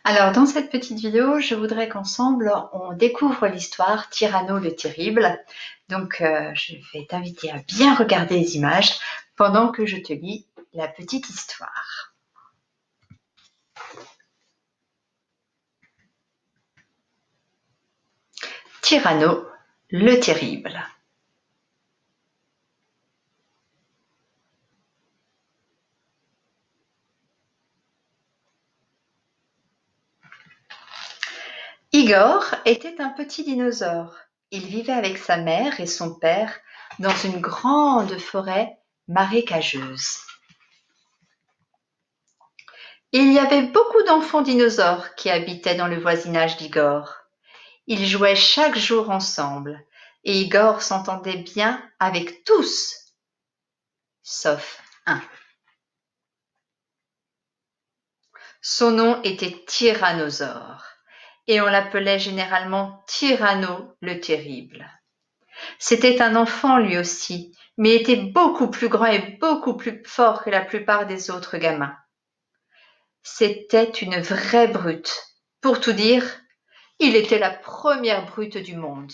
Alors, dans cette petite vidéo, je voudrais qu'ensemble, on découvre l'histoire Tyranno le Terrible. Donc, je vais t'inviter à bien regarder les images pendant que je te lis la petite histoire. Tyranno le Terrible. Igor était un petit dinosaure. Il vivait avec sa mère et son père dans une grande forêt marécageuse. Il y avait beaucoup d'enfants dinosaures qui habitaient dans le voisinage d'Igor. Ils jouaient chaque jour ensemble et Igor s'entendait bien avec tous, sauf un. Son nom était Tyrannosaure et on l'appelait généralement Tyranno le Terrible. C'était un enfant lui aussi, mais était beaucoup plus grand et beaucoup plus fort que la plupart des autres gamins. C'était une vraie brute. Pour tout dire, il était la première brute du monde.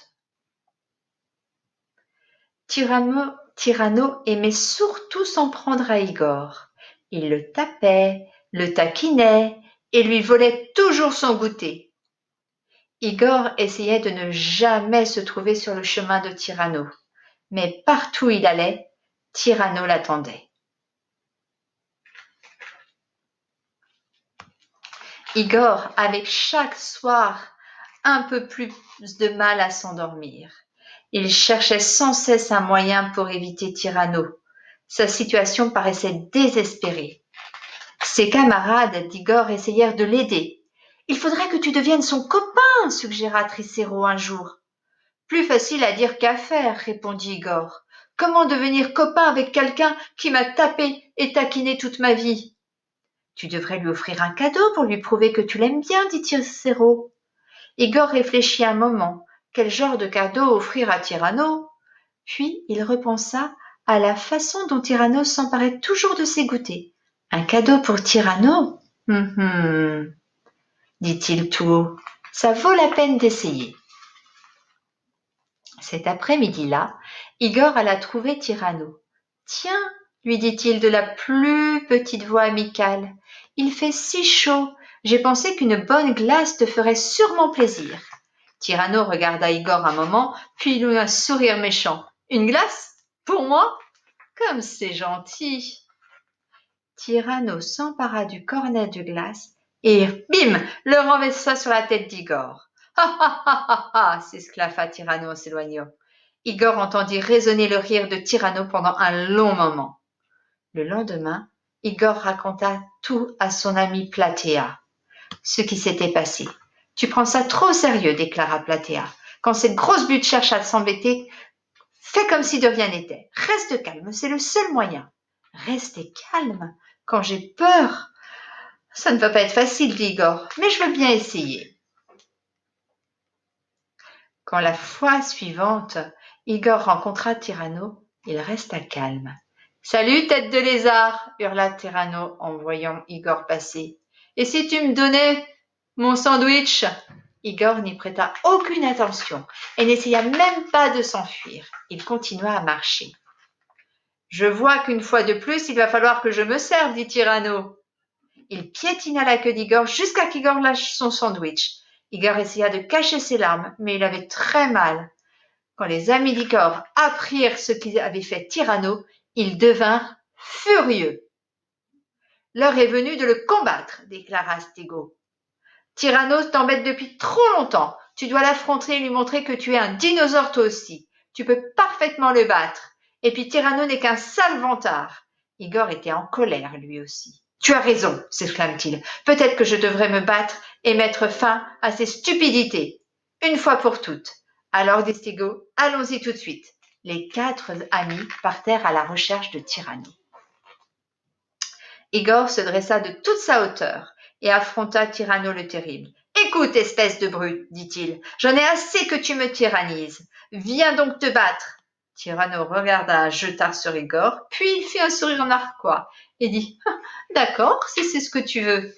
Tyranno aimait surtout s'en prendre à Igor. Il le tapait, le taquinait et lui volait toujours son goûter. Igor essayait de ne jamais se trouver sur le chemin de Tyranno, mais partout où il allait, Tyranno l'attendait. Igor avait chaque soir un peu plus de mal à s'endormir. Il cherchait sans cesse un moyen pour éviter Tyranno. Sa situation paraissait désespérée. Ses camarades d'Igor essayèrent de l'aider. « Il faudrait que tu deviennes son copain, suggéra Tricéro un jour. Plus facile à dire qu'à faire, répondit Igor. Comment devenir copain avec quelqu'un qui m'a tapé et taquiné toute ma vie? Tu devrais lui offrir un cadeau pour lui prouver que tu l'aimes bien, dit Tricéro. Igor réfléchit un moment. Quel genre de cadeau offrir à Tyranno? Puis il repensa à la façon dont Tyranno s'emparait toujours de ses goûters. Un cadeau pour Tyranno? Dit-il tout haut. Ça vaut la peine d'essayer. Cet après-midi-là, Igor alla trouver Tyranno. Tiens, lui dit-il de la plus petite voix amicale, il fait si chaud, j'ai pensé qu'une bonne glace te ferait sûrement plaisir. Tyranno regarda Igor un moment, puis il eut un sourire méchant. Une glace? Pour moi? Comme c'est gentil. Tyranno s'empara du cornet de glace et, bim, le renversa sur la tête d'Igor. Ha ha ha ha ha, s'esclaffa Tyranno en s'éloignant. Igor entendit résonner le rire de Tyranno pendant un long moment. Le lendemain, Igor raconta tout à son ami Platéa, ce qui s'était passé. Tu prends ça trop au sérieux, déclara Platéa. Quand cette grosse butte cherche à s'embêter, fais comme si de rien n'était. Reste calme, c'est le seul moyen. Rester calme quand j'ai peur. Ça ne va pas être facile, dit Igor, mais je veux bien essayer. Quand la fois suivante, Igor rencontra Tyranno, il resta calme. « Salut, tête de lézard !» hurla Tyranno en voyant Igor passer. « Et si tu me donnais mon sandwich ?» Igor n'y prêta aucune attention et n'essaya même pas de s'enfuir. Il continua à marcher. « Je vois qu'une fois de plus, il va falloir que je me serve, dit Tyranno. » Il piétina la queue d'Igor jusqu'à qu'Igor lâche son sandwich. Igor essaya de cacher ses larmes, mais il avait très mal. Quand les amis d'Igor apprirent ce qu'avait fait Tyranno, ils devinrent furieux. « L'heure est venue de le combattre, déclara Stégo. Tyranno t'embête depuis trop longtemps. Tu dois l'affronter et lui montrer que tu es un dinosaure toi aussi. Tu peux parfaitement le battre. Et puis Tyranno n'est qu'un sale vantard. » Igor était en colère lui aussi. « Tu as raison, s'exclame-t-il. Peut-être que je devrais me battre et mettre fin à ces stupidités. Une fois pour toutes. Alors, dit Stégo, allons-y tout de suite. » Les 4 amis partèrent à la recherche de Tyranno. Igor se dressa de toute sa hauteur et affronta Tyranno le Terrible. « Écoute, espèce de brute, dit-il, j'en ai assez que tu me tyrannises. Viens donc te battre. » Tyranno regarda un jetard sur Igor, puis il fit un sourire narquois et dit « D'accord, si c'est ce que tu veux. »